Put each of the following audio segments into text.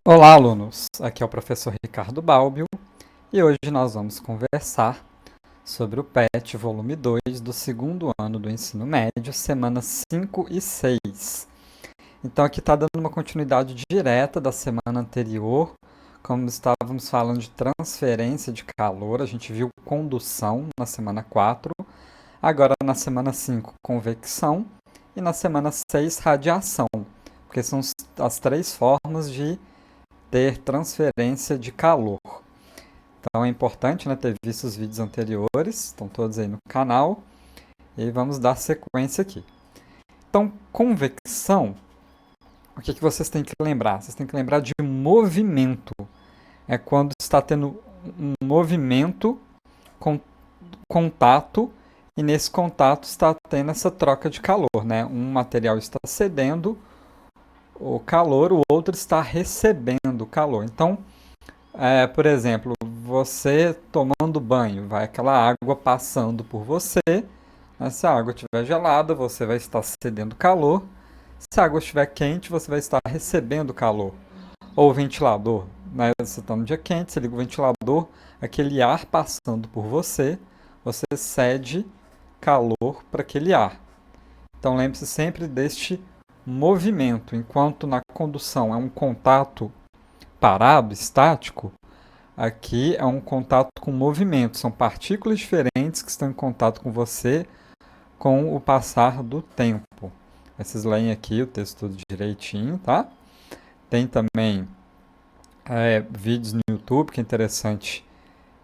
Olá, alunos! Aqui é o professor Ricardo Balbio e hoje nós vamos conversar sobre o PET volume 2 do segundo ano do ensino médio, semanas 5 e 6. Então, aqui está dando uma continuidade direta da semana anterior, como estávamos falando de transferência de calor, a gente viu condução na semana 4, agora na semana 5, convecção e na semana 6, radiação, porque são as três formas de ter transferência de calor. Então é importante, né, ter visto os vídeos anteriores, estão todos aí no canal, e vamos dar sequência aqui. Então, convecção, o que vocês têm que lembrar? Vocês têm que lembrar de movimento. É quando está tendo um movimento, com contato, e nesse contato está tendo essa troca de calor, né? Um material está cedendo o calor, o outro está recebendo o calor. Então, por exemplo, você tomando banho, vai aquela água passando por você. Né? Se a água estiver gelada, você vai estar cedendo calor. Se a água estiver quente, você vai estar recebendo calor. Ou o ventilador, né? Você está no dia quente, você liga o ventilador, aquele ar passando por você, você cede calor para aquele ar. Então lembre-se sempre deste movimento, enquanto na condução é um contato parado, estático. Aqui é um contato com movimento, são partículas diferentes que estão em contato com você com o passar do tempo. Vocês leem aqui o texto tudo direitinho, tá? Tem também vídeos no YouTube que é interessante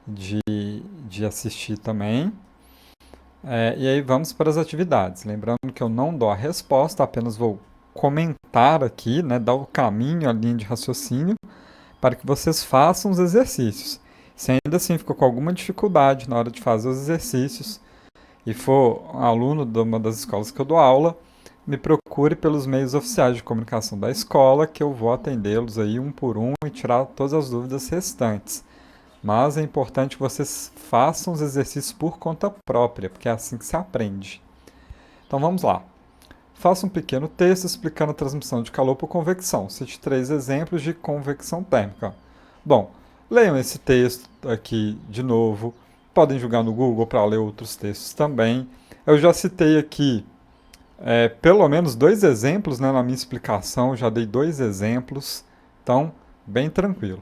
de, de assistir também. E aí vamos para as atividades. Lembrando que eu não dou a resposta, apenas vou comentar aqui, né, dar o caminho, a linha de raciocínio, para que vocês façam os exercícios. Se ainda assim ficou com alguma dificuldade na hora de fazer os exercícios e for aluno de uma das escolas que eu dou aula, me procure pelos meios oficiais de comunicação da escola, que eu vou atendê-los aí um por um e tirar todas as dúvidas restantes. Mas é importante que vocês façam os exercícios por conta própria, porque é assim que se aprende. Então vamos lá. Faça um pequeno texto explicando a transmissão de calor por convecção. Cite 3 exemplos de convecção térmica. Bom, leiam esse texto aqui de novo. Podem jogar no Google para ler outros textos também. Eu já citei aqui pelo menos 2 exemplos, né, na minha explicação. Já dei 2 exemplos. Então, bem tranquilo.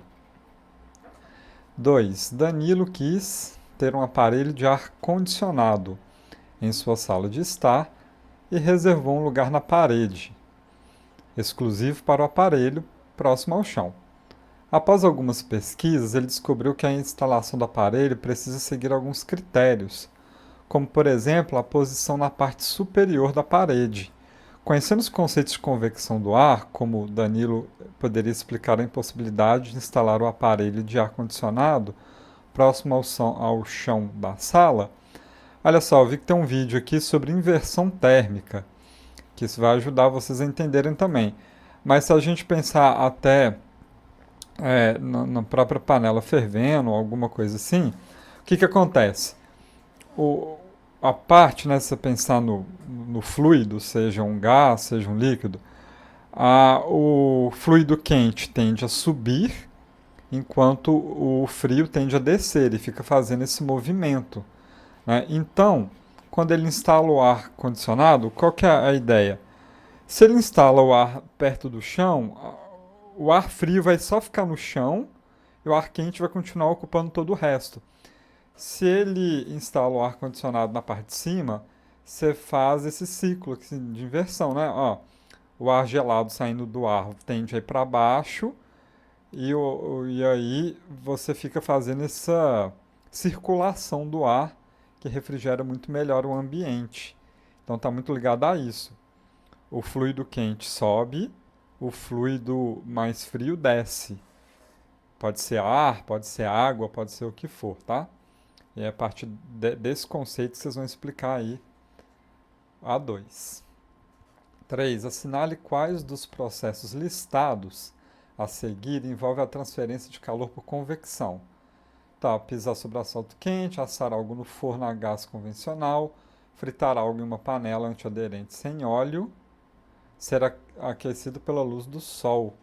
2. Danilo quis ter um aparelho de ar condicionado em sua sala de estar e reservou um lugar na parede, exclusivo para o aparelho, próximo ao chão. Após algumas pesquisas, ele descobriu que a instalação do aparelho precisa seguir alguns critérios, como, por exemplo, a posição na parte superior da parede. Conhecendo os conceitos de convecção do ar, como Danilo poderia explicar a impossibilidade de instalar o aparelho de ar-condicionado próximo ao chão da sala, olha só, eu vi que tem um vídeo aqui sobre inversão térmica, que isso vai ajudar vocês a entenderem também. Mas se a gente pensar até na própria panela fervendo, alguma coisa assim, o que acontece? A parte, né, se você pensar no fluido, seja um gás, seja um líquido, o fluido quente tende a subir, enquanto o frio tende a descer e fica fazendo esse movimento. Né? Então, quando ele instala o ar condicionado, qual que é a ideia? Se ele instala o ar perto do chão, o ar frio vai só ficar no chão e o ar quente vai continuar ocupando todo o resto. Se ele instala o ar condicionado na parte de cima, você faz esse ciclo de inversão, né? Ó, o ar gelado saindo do ar tende a ir para baixo e aí você fica fazendo essa circulação do ar que refrigera muito melhor o ambiente. Então está muito ligado a isso. O fluido quente sobe, o fluido mais frio desce. Pode ser ar, pode ser água, pode ser o que for, tá? E é a partir desse conceito que vocês vão explicar aí a 2. 3. Assinale quais dos processos listados a seguir envolve a transferência de calor por convecção. Tá, pisar sobre asfalto quente, assar algo no forno a gás convencional, fritar algo em uma panela antiaderente sem óleo, ser aquecido pela luz do sol.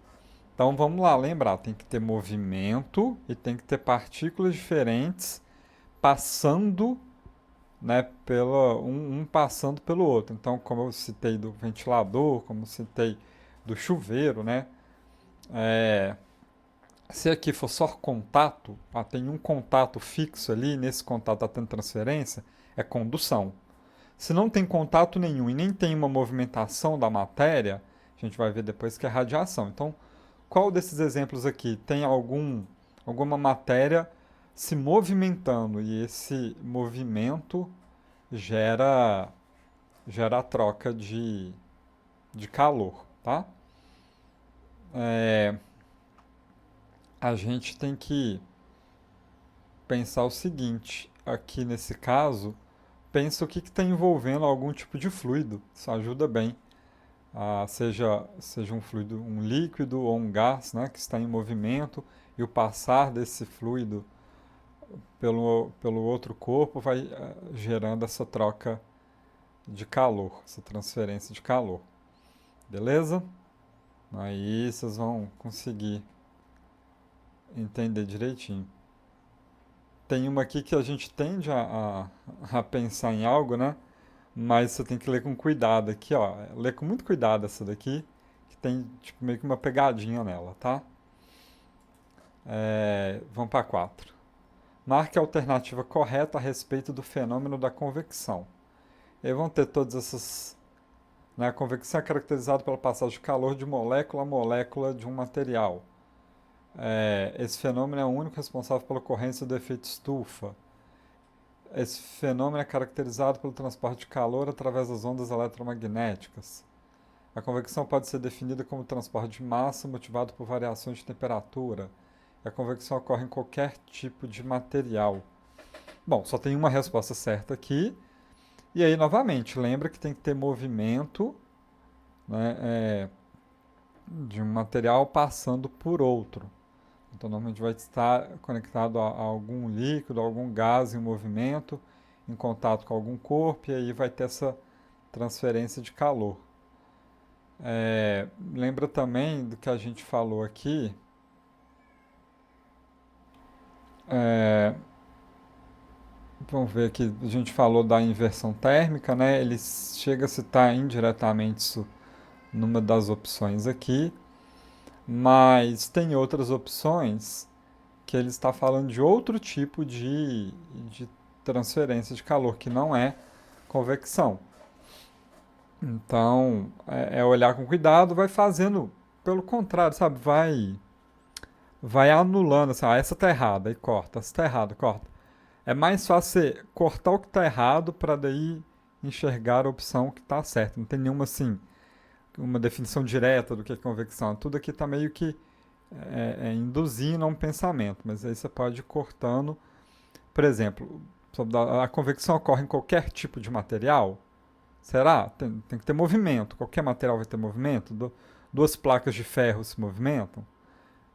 Então vamos lá, lembrar, tem que ter movimento e tem que ter partículas diferentes passando, né, um passando pelo outro. Então, como eu citei do ventilador, como eu citei do chuveiro, né, é, se aqui for só contato, tem um contato fixo ali, nesse contato está tendo transferência, é condução. Se não tem contato nenhum e nem tem uma movimentação da matéria, a gente vai ver depois que é radiação. Então, qual desses exemplos aqui tem alguma matéria se movimentando e esse movimento gera, gera a troca de calor, tá? É, a gente tem que pensar o seguinte, aqui nesse caso, pensa o que está envolvendo algum tipo de fluido. Isso ajuda bem. Seja um fluido, um líquido ou um gás, né, que está em movimento e o passar desse fluido pelo outro corpo vai gerando essa troca de calor, essa transferência de calor. Beleza? Aí vocês vão conseguir entender direitinho. Tem uma aqui que a gente tende a pensar em algo, né? Mas você tem que ler com cuidado aqui, ó. Ler com muito cuidado essa daqui, que tem tipo, meio que uma pegadinha nela, tá? Vamos para 4. Marque a alternativa correta a respeito do fenômeno da convecção. E aí vão ter todas essas. Né, a convecção é caracterizada pela passagem de calor de molécula a molécula de um material. Esse fenômeno é o único responsável pela ocorrência do efeito estufa. Esse fenômeno é caracterizado pelo transporte de calor através das ondas eletromagnéticas. A convecção pode ser definida como transporte de massa motivado por variações de temperatura. A convecção ocorre em qualquer tipo de material. Bom, só tem uma resposta certa aqui. E aí, novamente, lembra que tem que ter movimento, né, de um material passando por outro. Então, normalmente vai estar conectado a algum líquido, a algum gás em movimento, em contato com algum corpo, e aí vai ter essa transferência de calor. Lembra também do que a gente falou aqui. Vamos ver aqui, a gente falou da inversão térmica, né? Ele chega a citar indiretamente isso numa das opções aqui, mas tem outras opções que ele está falando de outro tipo de transferência de calor, que não é convecção. Então, olhar com cuidado, vai fazendo, pelo contrário, sabe? Vai anulando, assim, essa tá errada, aí corta, essa tá errada, corta. É mais fácil você cortar o que tá errado para daí enxergar a opção que tá certa. Não tem nenhuma, assim, uma definição direta do que é convecção. Tudo aqui tá meio que induzindo a um pensamento, mas aí você pode ir cortando. Por exemplo, a convecção ocorre em qualquer tipo de material? Será? Tem que ter movimento. Qualquer material vai ter movimento? Duas placas de ferro se movimentam?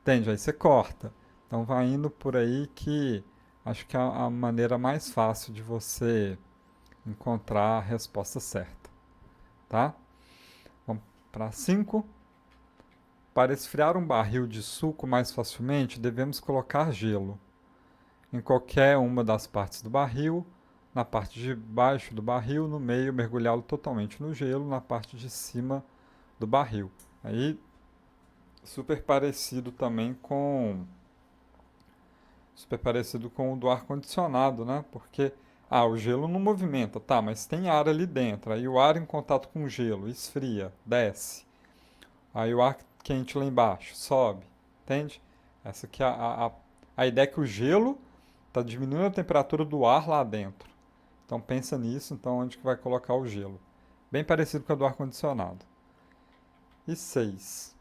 Entende? Aí você corta. Então vai indo por aí que acho que é a maneira mais fácil de você encontrar a resposta certa. Tá? Vamos para 5. Para esfriar um barril de suco mais facilmente, devemos colocar gelo em qualquer uma das partes do barril, na parte de baixo do barril, no meio, mergulhá-lo totalmente no gelo, na parte de cima do barril. Aí, super parecido também com o do ar-condicionado, né? Porque, o gelo não movimenta, tá, mas tem ar ali dentro. Aí o ar em contato com o gelo esfria, desce. Aí o ar quente lá embaixo sobe, entende? Essa aqui é a ideia é que o gelo está diminuindo a temperatura do ar lá dentro. Então pensa nisso, então onde que vai colocar o gelo. Bem parecido com a do ar-condicionado. E 6.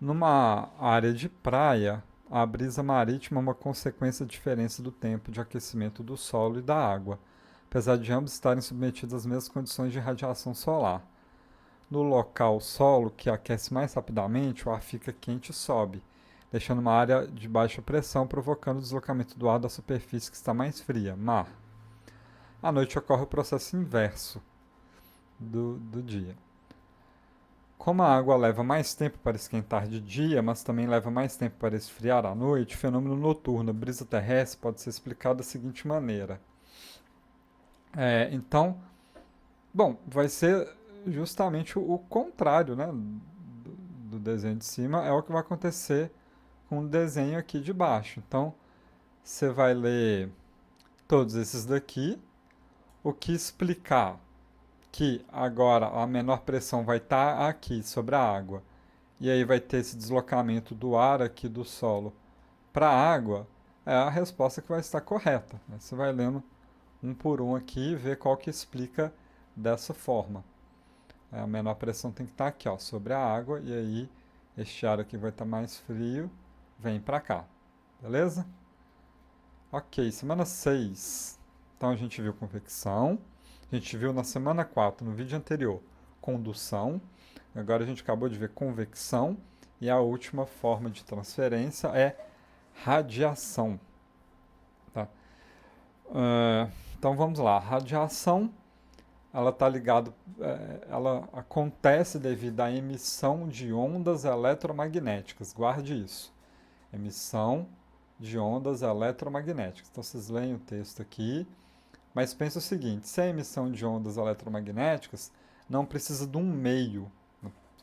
Numa área de praia, a brisa marítima é uma consequência da diferença do tempo de aquecimento do solo e da água, apesar de ambos estarem submetidos às mesmas condições de radiação solar. No local solo, que aquece mais rapidamente, o ar fica quente e sobe, deixando uma área de baixa pressão, provocando o deslocamento do ar da superfície que está mais fria, mar. À noite ocorre o processo inverso do dia. como a água leva mais tempo para esquentar de dia, mas também leva mais tempo para esfriar à noite, o fenômeno noturno, a brisa terrestre, pode ser explicado da seguinte maneira. Então, bom, vai ser justamente o contrário, né, do desenho de cima, é o que vai acontecer com o desenho aqui de baixo. Então, você vai ler todos esses daqui, o que explicar que agora a menor pressão vai estar aqui sobre a água, e aí vai ter esse deslocamento do ar aqui do solo para a água, é a resposta que vai estar correta. Você vai lendo um por um aqui e ver qual que explica dessa forma. A menor pressão tem que estar aqui, ó, sobre a água, e aí este ar aqui vai estar mais frio, vem para cá. Beleza? Ok, semana 6. Então a gente viu convecção, a gente viu na semana 4, no vídeo anterior, condução. Agora a gente acabou de ver convecção e a última forma de transferência é radiação. Tá? Então vamos lá. Radiação, ela está ligada, ela acontece devido à emissão de ondas eletromagnéticas. Guarde isso. Emissão de ondas eletromagnéticas. Então vocês leem o texto aqui, mas pensa o seguinte: se é emissão de ondas eletromagnéticas, não precisa de um meio.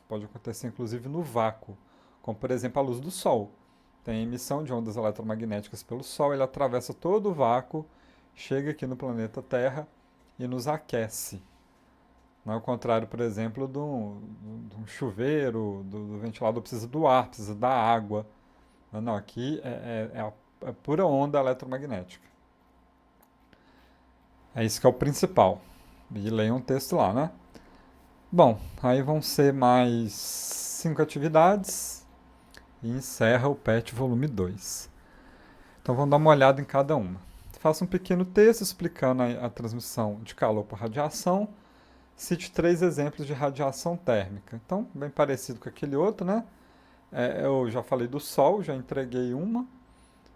Pode acontecer inclusive no vácuo, como por exemplo a luz do Sol. Tem emissão de ondas eletromagnéticas pelo Sol, ele atravessa todo o vácuo, chega aqui no planeta Terra e nos aquece. Não é o contrário, por exemplo, de um chuveiro, do ventilador precisa do ar, precisa da água. Não, aqui é pura onda eletromagnética. É isso que é o principal. E leiam um texto lá, né? Bom, aí vão ser mais 5 atividades e encerra o PET volume 2. Então vamos dar uma olhada em cada uma. Faça um pequeno texto explicando a transmissão de calor por radiação. Cite 3 exemplos de radiação térmica. Então, bem parecido com aquele outro, né? Eu já falei do Sol, já entreguei uma.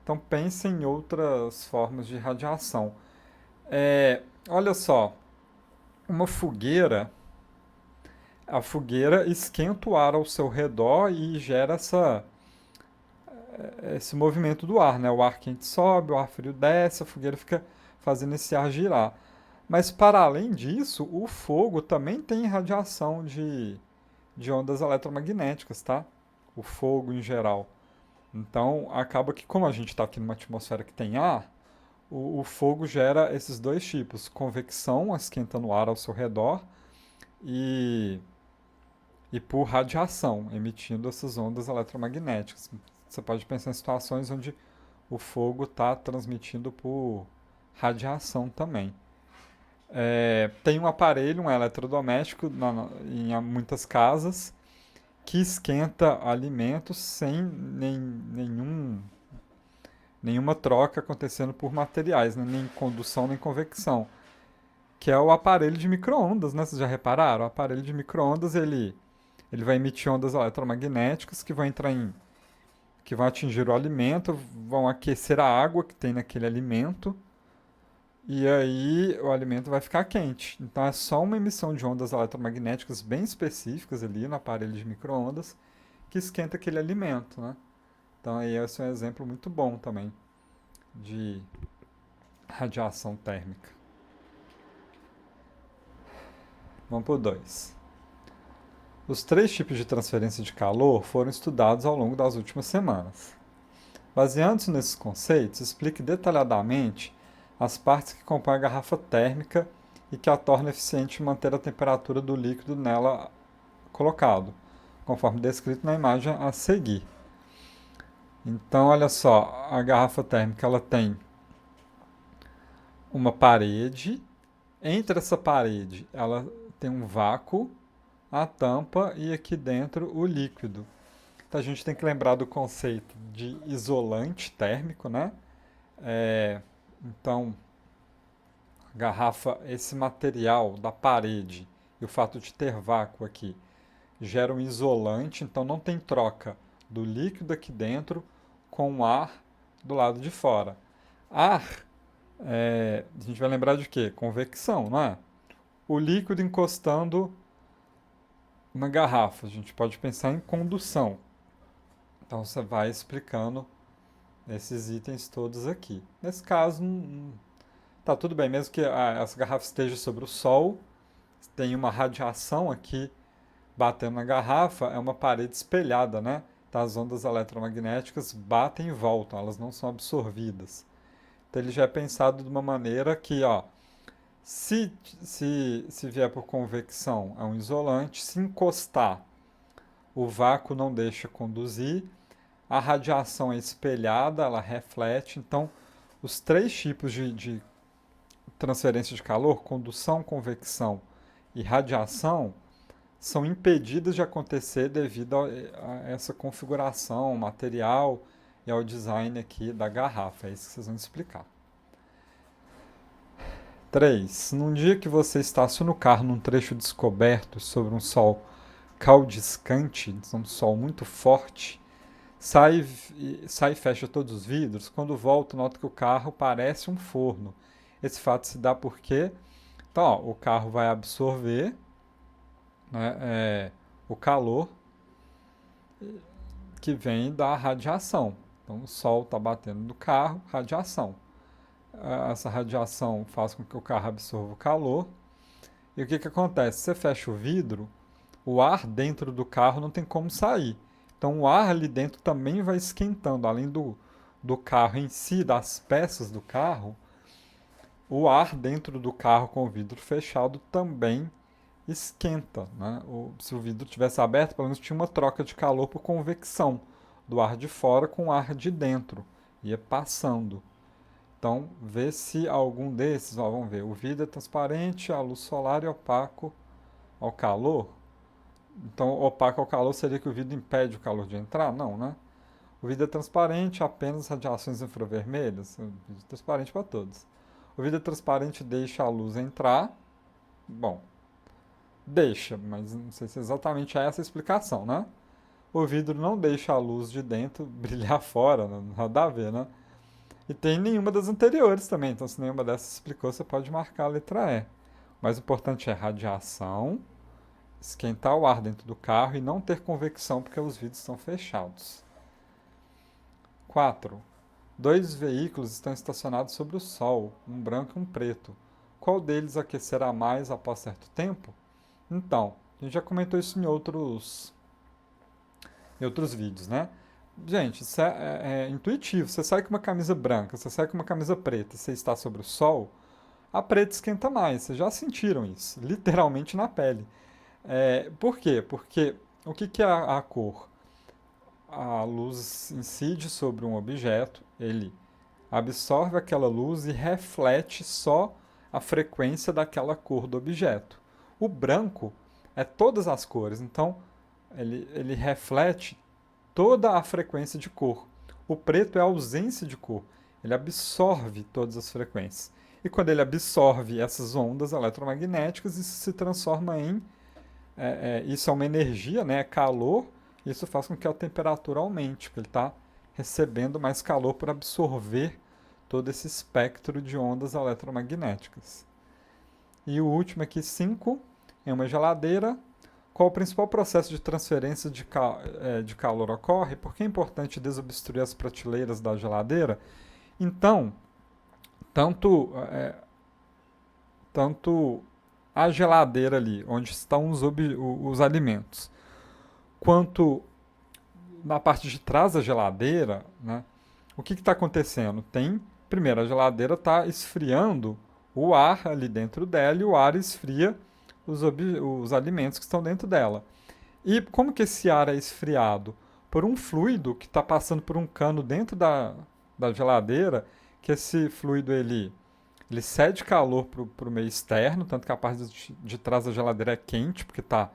Então pense em outras formas de radiação. Olha só, uma fogueira, a fogueira esquenta o ar ao seu redor e gera esse movimento do ar, né? O ar quente sobe, o ar frio desce, a fogueira fica fazendo esse ar girar. Mas para além disso, o fogo também tem radiação de ondas eletromagnéticas, tá? O fogo em geral. Então acaba que, como a gente está aqui numa atmosfera que tem ar, o fogo gera esses dois tipos: convecção, esquentando o ar ao seu redor, e por radiação, emitindo essas ondas eletromagnéticas. Você pode pensar em situações onde o fogo está transmitindo por radiação também. Tem um aparelho, um eletrodoméstico, em muitas casas, que esquenta alimentos sem nenhuma troca acontecendo por materiais, né? Nem condução nem convecção, que é o aparelho de micro-ondas, né? Vocês já repararam? O aparelho de micro-ondas, ele vai emitir ondas eletromagnéticas que que vão atingir o alimento, vão aquecer a água que tem naquele alimento, e aí o alimento vai ficar quente. Então é só uma emissão de ondas eletromagnéticas bem específicas ali no aparelho de micro-ondas que esquenta aquele alimento, né? Então aí esse é um exemplo muito bom também de radiação térmica. Vamos para o 2. Os 3 tipos de transferência de calor foram estudados ao longo das últimas semanas. Baseando-se nesses conceitos, explique detalhadamente as partes que compõem a garrafa térmica e que a tornam eficiente em manter a temperatura do líquido nela colocado, conforme descrito na imagem a seguir. Então, olha só, a garrafa térmica ela tem uma parede, entre essa parede ela tem um vácuo, a tampa e aqui dentro o líquido. Então a gente tem que lembrar do conceito de isolante térmico, né? Então, a garrafa, esse material da parede e o fato de ter vácuo aqui gera um isolante, então não tem troca do líquido aqui dentro com o ar do lado de fora. Ar, a gente vai lembrar de quê? Convecção, não é? O líquido encostando uma garrafa, a gente pode pensar em condução. Então você vai explicando esses itens todos aqui. Nesse caso, tá tudo bem, mesmo que essa garrafa esteja sobre o sol, tem uma radiação aqui batendo na garrafa, é uma parede espelhada, né? Então, as ondas eletromagnéticas batem e voltam, elas não são absorvidas. Então ele já é pensado de uma maneira que, ó, se vier por convecção é um isolante, se encostar, o vácuo não deixa conduzir, a radiação é espelhada, ela reflete. Então, os três tipos de transferência de calor, condução, convecção e radiação, são impedidas de acontecer devido a essa configuração material e ao design aqui da garrafa. É isso que vocês vão explicar. 3. Num dia que você estaciona o carro num trecho descoberto sobre um sol caudiscante, um sol muito forte, sai e fecha todos os vidros. Quando volta, nota que o carro parece um forno. Esse fato se dá porque então, ó, o carro vai absorver, né, o calor que vem da radiação. Então, o sol está batendo no carro, radiação. Essa radiação faz com que o carro absorva o calor. E o que, que acontece? Você fecha o vidro, o ar dentro do carro não tem como sair. Então, o ar ali dentro também vai esquentando. Além do carro em si, das peças do carro, o ar dentro do carro com o vidro fechado também esquenta. Né? Se o vidro tivesse aberto, pelo menos tinha uma troca de calor por convecção do ar de fora com o ar de dentro. Ia passando. Então, vê se algum desses, ó, vamos ver, o vidro é transparente, a luz solar é opaco ao calor. Então, opaco ao calor seria que o vidro impede o calor de entrar? Não, né? O vidro é transparente, apenas radiações infravermelhas. O vidro é transparente para todos. O vidro é transparente deixa a luz entrar. Bom, deixa, mas não sei se exatamente é essa a explicação, né? O vidro não deixa a luz de dentro brilhar fora, nada a ver, né? E tem nenhuma das anteriores também, então se nenhuma dessas explicou, você pode marcar a letra E. O mais importante é radiação, esquentar o ar dentro do carro e não ter convecção porque os vidros estão fechados. 4. Dois veículos estão estacionados sobre o sol, um branco e um preto. Qual deles aquecerá mais após certo tempo? Então, a gente já comentou isso em outros vídeos, né? Gente, isso é intuitivo. Você sai com uma camisa branca, você sai com uma camisa preta e você está sobre o sol, a preta esquenta mais. Vocês já sentiram isso, literalmente na pele. Por quê? Porque o que é a cor? A luz incide sobre um objeto, ele absorve aquela luz e reflete só a frequência daquela cor do objeto. O branco é todas as cores, então ele reflete toda a frequência de cor. O preto é a ausência de cor, ele absorve todas as frequências. E quando ele absorve essas ondas eletromagnéticas, isso se transforma em. Isso é uma energia, né? É calor. Isso faz com que a temperatura aumente, porque ele está recebendo mais calor por absorver todo esse espectro de ondas eletromagnéticas. E o último aqui, 5, em uma geladeira. Qual o principal processo de transferência de calor ocorre? Por que é importante desobstruir as prateleiras da geladeira? Então, tanto a geladeira ali, onde estão os alimentos, quanto na parte de trás da geladeira, né, o que está acontecendo? Primeiro, a geladeira está esfriando o ar ali dentro dela e o ar esfria os alimentos que estão dentro dela. E como que esse ar é esfriado? Por um fluido que está passando por um cano dentro da geladeira, que esse fluido ele cede calor para o meio externo, tanto que a parte de trás da geladeira é quente, porque está,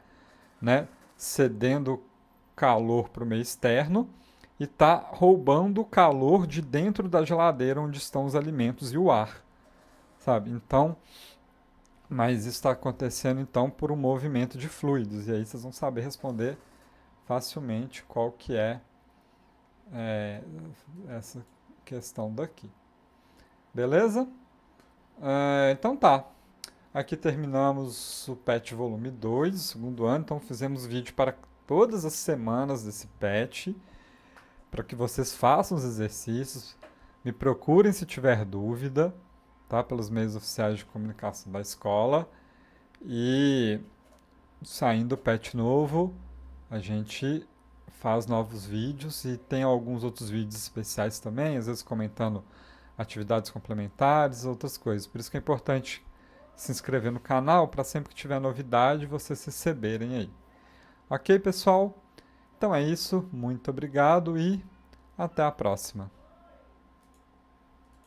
né, cedendo calor para o meio externo, e está roubando o calor de dentro da geladeira onde estão os alimentos e o ar, sabe? Então, mas isso está acontecendo então por um movimento de fluidos, e aí vocês vão saber responder facilmente qual que é essa questão daqui. Beleza? Então tá. Aqui terminamos o PET volume 2, do segundo ano, então fizemos vídeo para todas as semanas desse PET, para que vocês façam os exercícios, me procurem se tiver dúvida, tá? Pelos meios oficiais de comunicação da escola. E saindo o PET novo, a gente faz novos vídeos e tem alguns outros vídeos especiais também, às vezes comentando atividades complementares, outras coisas. Por isso que é importante se inscrever no canal para sempre que tiver novidade vocês receberem aí. Ok, pessoal? Então é isso, muito obrigado e até a próxima.